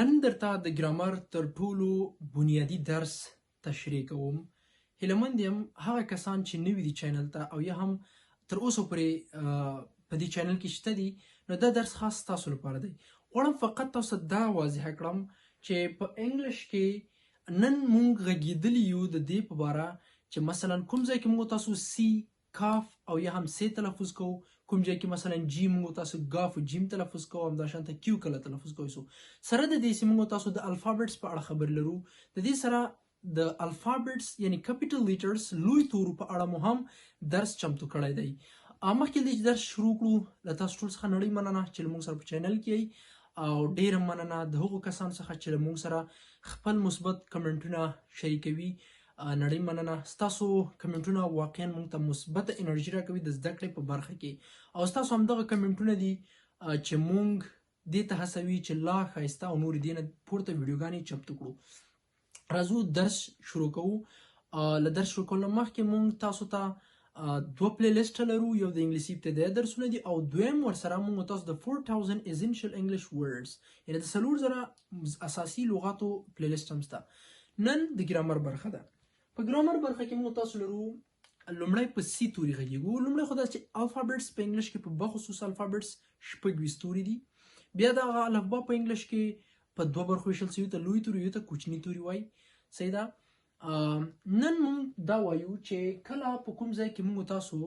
نن درته د ګرامر تر ټولو بنیادي درس تشریح کوم. هیلهمند یم هغه کسان چې نوي دي چینل ته او یا هم تر اوسه پورې په دې چینل کې شته دي، نو دا درس خاص تاسو لپاره دی. غواړم فقط تاسو دا واضح کړم چې په انګلیش کې نن مونږ غږېدلي یو د دې په باره چې مثلا کوم ځای کې مونږ تاسو سی کاف او یا هم سی تلفظ کوو، کوم ځای کې مثلا جی مونږ تاسو ګاف او جیم تلفظ کوو، همداشانته کیو کله تلفظ کوو. سره د دې چې مونږ تاسو د الفابټس په اړه خبر لرو، د دې سره د الفابټس یعنی کیپیټل لیټرز لوی تورو په اړه مو هم درس چمتو کړی دی. مخکې د درس شروع کړو له تاسو ټول څخه نړۍ مننه چې له مونږ سره په چینل کې او ډیره مننه د هغو کسانو څخه چې له مونږ سره خپل مثبت کمنټونه شریکوي. نړۍ مننه، ستاسو کمنټونه واقعا مونږ ته مثبت انرژي راکوي د زده کړې په برخه کې، او ستاسو همدغه کمنټونه دي چې مونږ دې ته هڅوي چې لا ښایسته او نورې دې نه پورته ویډیوګانې چمتو کړو. راځو درس شروع کوو. له درس شروع کولو مخکې مونږ تاسو ته دوه پلی لیسټ لرو، یو د انګلیسي ابتدایي درسونه دي او دویم ورسره مونږ تاسو د 4000 essential English words یعنې د 4000 اساسي لغاتو پلی لیسټ هم شته. نن د ګرامر برخه ده. په ګرامر برخه کې موږ تاسو لرو لومړی په سی توري غږیږو. لومړی خو دا چې الفابټس په انګلیش کې په بخصوص الفابټس 26 توري دي. بیا دغه الفبا په انګلیش کې په دوه برخو ویشل شوي، ته لوی توري یو ته کوچني توري وایي. صحیح ده. نن موږ دا وایو چې کله په کوم ځای کې موږ تاسو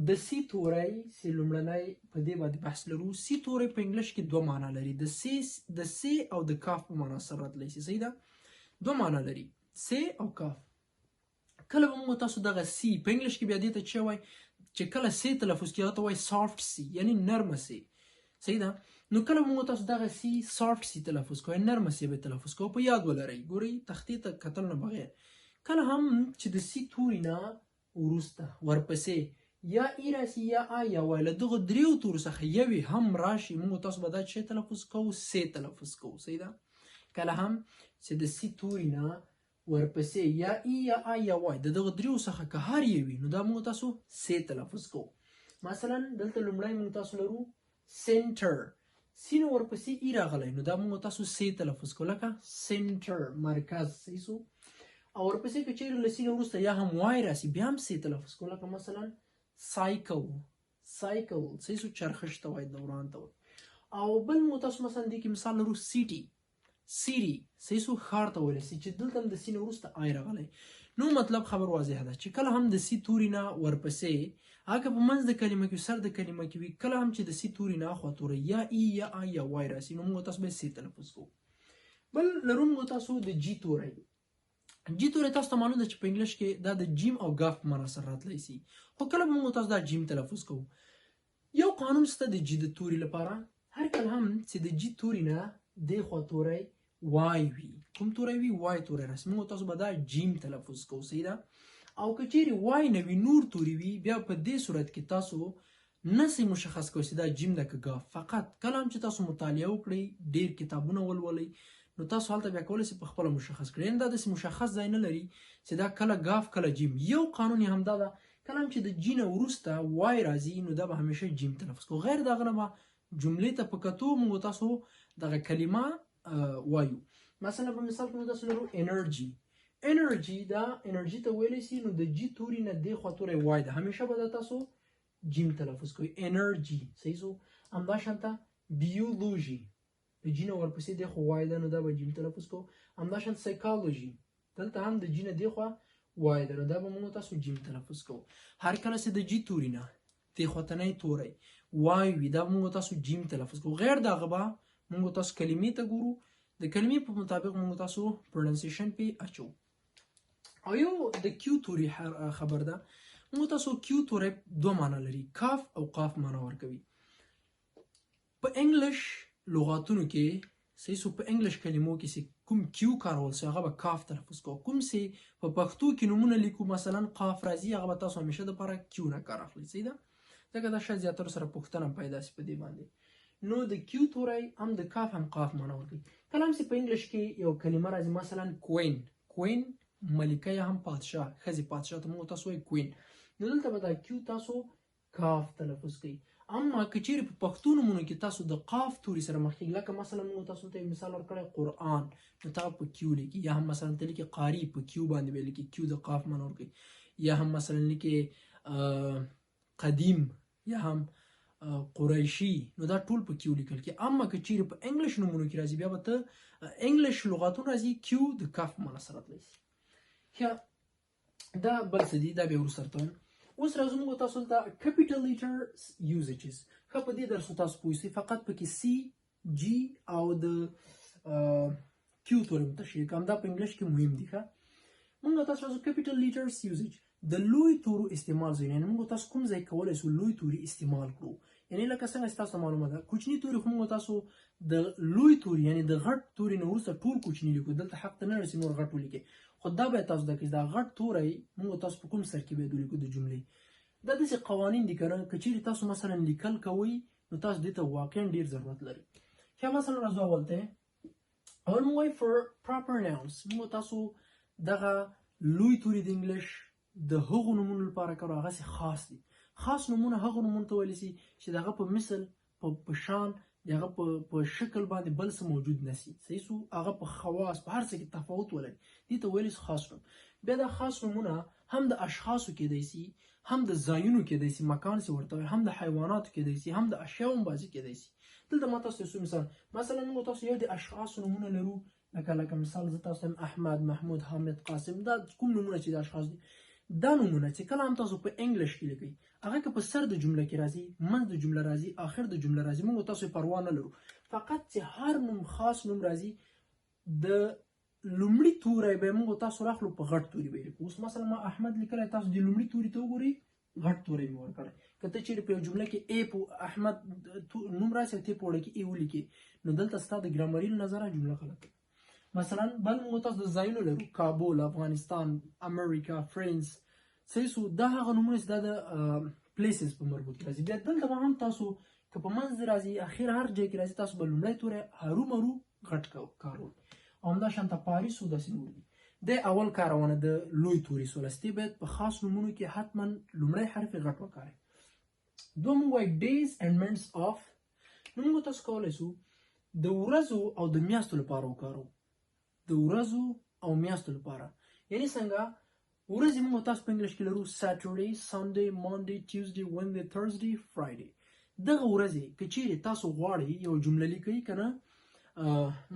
د سی توری چې لومړنی په دې باندې بحث لرو. سی توری په انګلیش کې دوه معنا لري، د سی او د کاف په معنا سره راتلی شي. صحیح ده. دوه معنا لري، سی او کاف. کله به موږ تاسو دغه سی په انګلیش کې بیا دې ته چې وایي چې کله سی تلفظ کېږي ته وایي سافټ سی یعنی نرمه سی. صحیح ده. نو کله به موږ تاسو دغه سی سافټ سی تلفظ کوئ، نرمه سی به تلفظ کوو. په یاد ولرئ، ګورئ تختې ته کتل نه بغیر کله هم چې د سی توري نه وروسته ورپسې یا ای راسي یا آ یا وای له دغه دریو تورو څخه یوې هم راشي، موږ تاسو به دا چې تلفظ کوو سی تلفظ کوو. صحیح ده. کله هم چې د سی توري نه ورپسې یا ای یا آ یا وای د دغه دریو څخه که هر یو وي، نو دا موږ تاسو سی تلفظ کوو. مثلا دلته لومړی موږ تاسو لرو سنټر، سی نه ورپسې ای راغلی، نو دا موږ تاسو سی تلفظ کوو لکه سنټر مرکز. صحیح سو. او ورپسې که چیرې له سی نه وروسته یا هم وای راسي بیا هم سی تلفظ کوو لکه مثلا سایکل. سایکل صحیح سو، چرخش ته وایي، دوران ته وایي. او بل موږ تاسو مثلا دې کې مثال لرو سیټي. سیری صحیح سو، ښار ته ورسي، چې دلته هم د سی نه وروسته آی راغلی. نو مطلب خبر واضح ده چې کله هم د سی توري نه ورپسې هغه په منځ د کلمه کې سر د کلمه کې وي، کله هم چې د سی توري نه اخوا توری یا ای یا آ یا وای راسي، نو موږ تاسو به سی تلفظ کوو. بل لرو موږ تاسو د جی توری. جی توری تاسو ته معلوم ده چې په انګلیش کې دا د جیم او ګاف په معنا سره راتلی سي، خو کله به موږ تاسو دا جیم تلفظ کوو. یو قانون شته د جی د توري لپاره، هر کله هم چې د جی توري نه دې خوا توری وای وي، کوم توری وي وای توری راسي، موږ تاسو به دا جیم تلفظ کوو. صحیح ده. او که چیرې وای نه وي نور توری وي، بیا په دې صورت کې تاسو نسئ مشخص کوئ چې دا جیم ده که ګاف. فقط کله هم چې تاسو مطالعه وکړئ، ډیر کتابونه ولولئ، نو تاسو هلته بیا کولی شئ په خپله مشخص کړئ. یعنې دا داسې مشخص ځای نه لري چې دا کله ګاف کله جیم. یو قانون یې همدا ده، کله هم چې د جی نه وروسته وای راځي، نو دا به همیشه جیم تلفظ کوو. غیر د هغه نه به جملې ته په کتو موږ تاسو دغه کلمه وایو. مثلا په مثال کې موږ تاسو لرو انرژي. انرژي دا انرژي ته ویلی سي، نو د جی توري نه دې خوا توری وای ده، همیشه به دا تاسو جیم تلفظ کوئ. انرژي. صحیح سو. همداشانته بیولوژي، د جی نه ورپسې دې خوا وای ده، نو دا به جیم تلفظ کوو. همداشانته سایکالوژي، دلته هم د جی نه دې خوا وای ده، نو دا به موږ تاسو جیم تلفظ کوو. هر کله چې د جی توري نه دې خواته توری وای وي، دا به موږ تاسو جیم تلفظ کوو. غیر د هغه به موږ تاسو کلمې ته ګورو، د کلمې په مطابق موږ تاسو پروننسیشن پې اچو. او یو د کیو توري خبر ده. موږ تاسو کیو توری دوه معنا لري، کاف او قاف معنا ورکوي. په انګلیش لغاتونو کې صحیح سو، په انګلیش کلمو کې چې کوم کیو کارول سي هغه به کاف تلفظ کوو. کوم چې په پښتو کې نومونه لیکو مثلا قاف راځي، هغه به تاسو همیشه دپاره کیو نه کار اخلئ. صحیح ده. ځکه دا شاید زیاترو سره پوښتنه پیدا سي په دې باندې. نو د کیو توری هم د کاف هم قاف معنا ورکوي. کله هم چې په انګلیش کې یو کلمه راځي مثلا کوین. کوین ملکه یا هم پادشاه، ښځې پادشاه ته موږ تاسو وایي کوین، نو دلته به دا کیو تاسو کاف تلفظ کوئ. اما که چیرې په پښتو نومونو کې تاسو د قاف توري سره مخ کېږي، لکه مثلا موږ تاسو ته مثال ورکړی قرآن، نو تا په کیو لیکي، یا هم مثلا ته لیکي قاری په کیو باندې به لیکي، کیو د قاف معنا ورکوي، یا هم مثلا لیکي قدیم یا هم قریشي، نو دا ټول په کیو لیکل کې. اما که چیرې په انګلیش نومونو کې راځي بیا به ته انګلیش لغاتونه راځي کیو د کاف معنا سره تللی شي. دا بل څه دي، دا بیا وروسته ورته وایم. اوس راځو موږ تاسو ته کیپیټل لیټر یوزیجز. ښه په دې درس تاسو پوه شئ، فقط پکې سی جی او د کیو توري متشابه کوم، دا په انګلیش کې مهم دي. ښه موږ تاسو راځو کیپیټل لیټرز یوزیج، د لوی تورو استعمال زین، یعنی موږ تاسو کوم ځای کولای شو لوی توري استعمال کړو. یعنی لکه څنګه تاسو معلومه ده کوچني توري خو موږ تاسو د لوی توري یعنی د غټ توري نه وروسته ټول کوچني لیکو، دلته حق ته نه رسي نور غټ ولیکي، خو دا به تاسو د دا غټ توری موږ تاسو په کوم سر کې به ولیکو د جملې. دا داسې قوانین دي کنه، که چیرې تاسو مثلا لیکل کوئ نو تاسو دې ته واقعا ډیر ضرورت لري. یا مثلا راځو اول ته اول موږ فور پراپر ناونز، موږ تاسو دغه لوی توري د انګلیش د هغو نومونو لپاره کارو، هغه سي خاص دي. خاص نومونه هغه نومونه ته ویل شي چې دغه په مثل په شان دغه په شکل باندې بل څه موجود نشي، صحیح سو، هغه په خواص په هر څه کې تفاوت ولري، دې ته ویل شي خاص نوم. بیا دا خاص نومونه هم د اشخاصو کېدای شي، هم د ځایونو کېدای شي، مکان سي ورته، هم د حیواناتو کېدای شي، هم د اشیاء بازي کېدای شي. دلته ما تاسو ته مثلا موږ تاسو یو د اشخاص نومونه لرو، لکه مثال زه تاسو احمد، محمود، حامد، قاسم، دا کوم نومونه چې د اشخاص دي. دا نومونه چې کله هم تاسو په انګلیش کې لیکئ، هغه که په سر د جمله کې راځي، منځ د جمله راځي، آخر د جمله راځي، موږ تاسو پروا نه لرو. فقط چې هر نوم خاص نوم راځي د لومړي توری به موږ تاسو راخلو په غټ توري به لیکو. اوس مثلا ما احمد لیکلی، تاسو د لومړي توري ته وګورئ، غټ توري مې ورکړی. که ته چیرې په یو جمله کې ای په احمد نوم راشي او ته په وړه کې ای ولیکې، نو دلته ستا د ګرامري له نظره جمله غلطه. مثلا بل موږ تاسو د ځایونو لرو، کابل، افغانستان، امریکا، فرانس، صحیح سو، دا هغه نومونه چې دا د پلیسز په مربوط راځي. بیا دلته به هم تاسو که په منځ راځي، اخر هر ځای کې راځي، تاسو به لومړی توری هرو مرو غټ کارول، او همداشانته پاریس او داسې نور دي. د اول کارونه د لوی توري سولستی باید په خاص نومونو کې حتما لومړی حرف غټ وکاروئ. دوم وایي ډیز اینڈ منټس اف، نو موږ تاسو کولی شو د ورځو او د میاشتو لپاره وکارو، د ورځو او میاشتو لپاره. یعنی څنګه ورځې موږ تاسو په انګلیش کې لرو ساترډي، سنډي، مانډي، ټیوزډي، وینډي، تھرسډي، فرایډي. دغه ورځې که چیرې تاسو غواړئ یو جمله لیکئ کنه،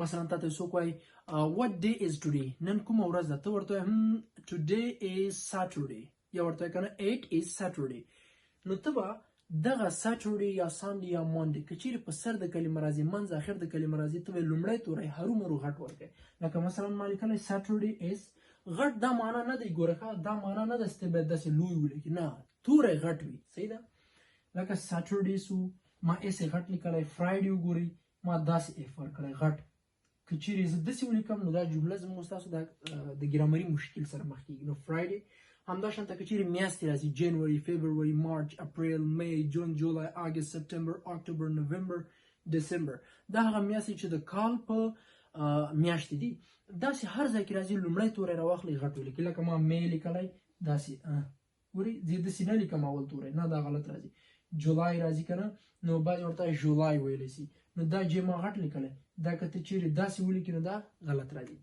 مثلا تاسو څوک وایي what day is today، نن کومه ورځ ده، ته ورته وایې today is Saturday، یا ورته وایې کنه it is Saturday. نو ته به دغه ساترډي یا سنډي یا مانډي که چیرې په سر د کلمه راځي، منځ اخر د کلمه راځي، ته به لومړی توری هرو مرو غټ ورکړئ. لکه مثلا ما لیکلی ساترډي از، غټ دا معنا نه دی، ګوره دا معنا نه ده چې ته باید داسې لوی ولیکې، نه، توری غټ وي، صحیح ده. لکه ساترډي سو، ما ایس یې غټ لیکلی. فرایډي وګورئ، ما داسې ایف ورکړی غټ. که چیرې زه داسې ولیکم نو دا جمله زموږ ستاسو د ګرامري مشکل سره مخ کېږي. نو فرایډي. همداشانته که چیرې میاشتې راځي، جنوري، فبروري، مارچ، اپریل، می، جون، جولای، اګست، سپتمبر، اکتوبر، نومبر، ډسمبر، دا هغه میاشتې چې د کال په میاشتې دي. داسې هر ځای کې راځي لومړی توری راواخلئ غټ ولیکئ. لکه ما می لیکلی داسې، ګورئ زه داسې نه لیکم اول توری، نه دا غلط راځي. جولای راځي که نه، نو بعضې ورته جولای ویلی شي، نو دا جې ما غټ لیکلی، دا که ته چیرې داسې ولیکې نو دا غلط راځي.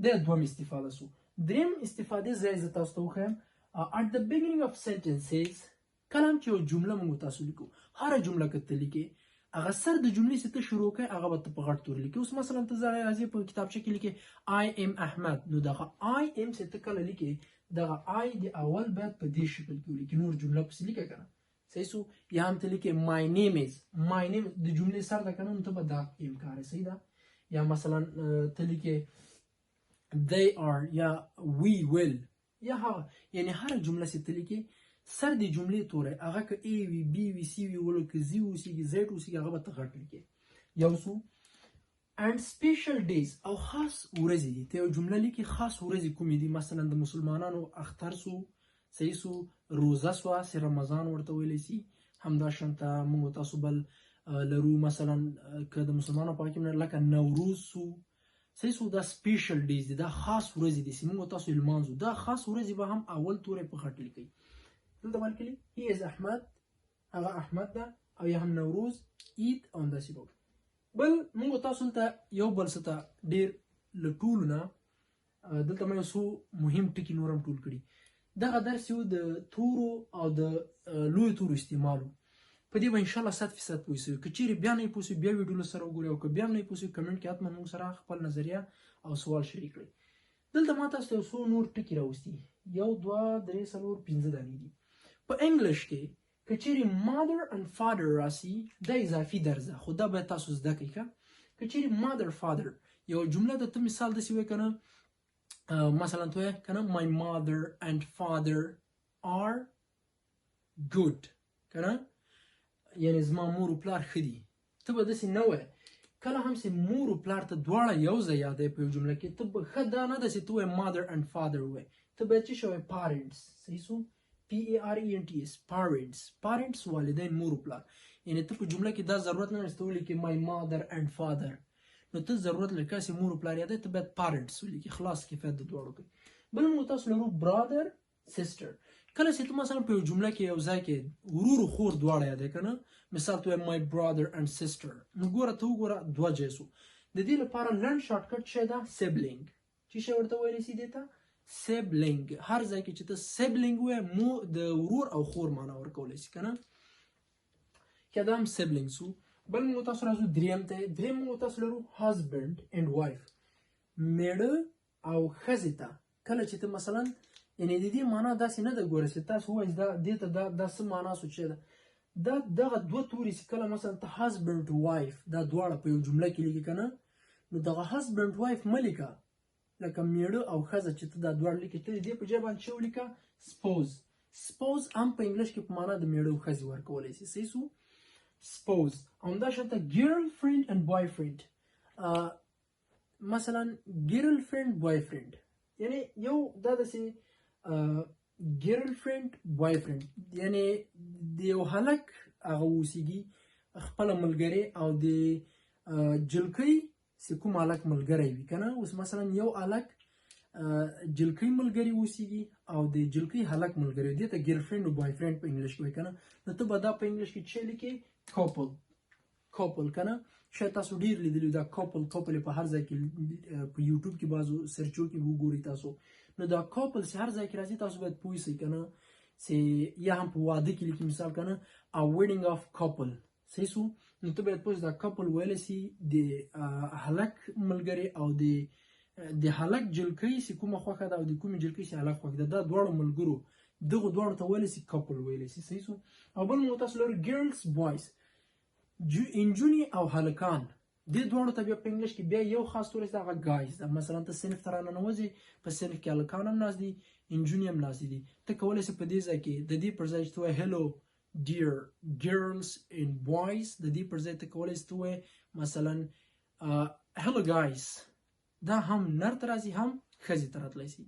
دا دوم استفاده سو. دریم استفاده ځای زه تاسو ته وښیم. at the beginning of sentences، کله هم چې یو جمله موږ تاسو لیکو، هره جمله که ته لیکې، هغه سر د جملې چې ته شروع کوې هغه به ته په غټ توري لیکې. اوس مثلا ته راځې په کتابچه کې لیکې I am احمد، نو دغه I am چې ته کله لیکې، دغه I د اول باید په دې شکل کې ولیکې، نور جمله پسې لیکه که نه، صحیح سو. یا هم ته لیکې my name is، my name د جملې سر ده که نه، نو ته به دا ام کاروې، صحیح ده. یا مثلا ته لیکې they are یا we will، یا هغه، یعنی هر جمله چې ته لیکې سر د جملې توری هغه که ای وي، بی وي، سی وي، ولو که زی اوسېږي، زیډ اوسېږي، هغه به ته غټ لیکې. یو څو and special days، او خاص ورځې دي. ته یو جمله لیکې، خاص ورځې کومې دي، مثلا د مسلمانانو اختر سو، صحیح سو، روزه سوه چې رمضان ورته ویلی شي. همداشانته موږ تاسو بل لرو، مثلا که د مسلمانانو په کې لکه نوروز سو، صحیح سو، دا سپیشل ډیز دي، دا خاص ورځې دي چې موږ تاسو لمانځو. دا خاص ورځې به هم اول توری په غټ لیکئ. دلته ولیکلي he is احمد، هغه احمد ده، او یا هم نوروز، عید او همداسې نور. بل موږ تاسو ته یو بل څه ته ډېر له ټولو نه دلته ما یو څو مهم ټکي نور هم ټول کړي. دغه درس یو د تورو او د لویو تورو استعمالو په دې به انشاءالله 100% پوه شئ. که چیرې بیا نه پوه شئ بیا ویډیو له سره وګورئ او که بیا هم نه پوه شئ کمنټ کې حتما موږ سره خپل نظریه او سوال شریک کړئ. دلته ما تاسو ته یو څو نور ټکي راوستي، 1 2 3 4 5 دانې دي. په انګلیش کې که چیرې mother and father راسي دا اضافي درس ده، خو دا باید تاسو زده کړئ. که چیرې mother father یو جمله د ته مثال داسې وایي که نه، مثلا ته وایې که نه my mother and father are good، که نه یعنې زما مور و پلار ښه دي. ته به داسې نه وایې. کله هم چې مور و پلار ته دواړه یو ځای یادوي په یو جمله کې، ته به ښه دا نه ده چې ته وایې mother and father وایې، ته باید څه شی وایې parents. صحیح شو؟ parents parents والدین مور و پلار. یعنې ته په جمله کې دا ضرورت نه لري چې ته ولیکې my mother and father، نو ته ضرورت لري که چې مور و پلار یادوي ته باید parents ولیکې. خلاص کفایت د دواړو کوي. بل موږ تاسو لرو brother sister. کله چې ته مثلا په یو جمله کې یو ځای کې ورور و خور دواړه یادوي که نه، مثال ته وایې my brother and sister، نو ګوره ته وګوره دوه ځای شو. د دې لپاره لنډ شارټکټ شی ده sibling. چې شی ورته ویلی شي دې ته sibling. هر ځای کې چې ته sibling وایې مو د ورور او خور معنا ورکولی شي که نه، که دا هم sibling شو. بل موږ تاسو راځو دریم ته. دریم موږ تاسو لرو husband and wife. میړه او ښځې ته کله چې ته مثلا یعنې د دې معنا داسې نه ده ګوره چې تاسو ووایئ دې ته دا څه معنا شو چې ده دا دغه دوه توري چې کله مثلا ته husband wife دا دواړه په یو جمله کې لیکې که نه، نو دغه husband wife مه لیکه لکه میړه او ښځه چې ته دا دواړه لیکې، ته د دې په ځای باندې څه ولیکه spouse هم په انګلیش کې په معنا د میړه او ښځې ورکولی شي. صحیح شو؟ spouse. همداشانته girlfriend and boyfriend. مثلا girlfriend boyfriend یعنی یو دا داسې girlfriend boyfriend یعنی د یو هلک هغه اوسیږي خپله ملګرې او د جلکۍ چې کوم هلک ملګری وي که نه. اوس مثلا یو هلک جلکۍ ملګري اوسیږي او د جلکۍ هلک ملګری وي، دې ته girlfriend او boyfriend په انګلیش کې وایي که نه، نو ته به دا په انګلیش کې څه لیکې couple که نه. شاید تاسو ډېر لیدلي دا couple په هر ځای کې په یوټیوب کې بعضو سرچو کې وګورئ تاسو، نو دا couple چې هر ځای کې راځي تاسو باید پوه شئ که نه چې یا هم په واده کې لیکي مثال که نه a wedding of couple. صحیح شو؟ نو ته باید پوه شئ دا couple ویلی شي د هلک ملګرې او د هلک جلکۍ چې کومه خوښه ده او د کومې جلکۍ چې هلک خوښ ده، دا دواړو ملګرو دغو دواړو ته ویلی شي couple ویلی شي. صحیح شو؟ او بل موږ تاسو لرو girls boys. انجونې او هلکان دې دواړو ته بیا په انګلیش کې بیا یو خاص توری هغه guys ده. مثلا ته صنف ته راننوځې په صنف کې هلکان هم ناست دي انجونې هم ناست دي، ته کولی شې په دې ځای کې د دې پر ځای چې ته وایې hello dear girls and boys، د دې پر ځای ته کولی شې ته وایې مثلا hello guys. دا هم نر ته راځي هم ښځې ته راتلی شي.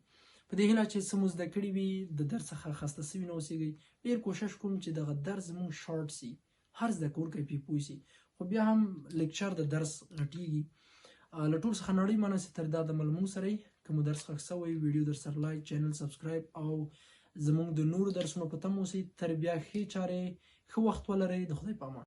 په دې هیله چې څه مو زده کړي وي د درس څخه خسته سوي نه اوسېږئ. ډېر کوشش کوم چې دغه درس زموږ شارټ سي، هر زده کوونکی پرې پوه شي، خو بیا هم لیکچر د درس غټېږي. له ټول څخه نړۍ مننه چې تر دا دمه له موږ سره یې. که مو درس خوښ سوی ویډیو در سره لایک، چینل سبسکرایب او زموږ د نورو درسونو په تمه اوسئ. تر بیا ښې چارې ښه وخت ولرئ. د خدای په امان.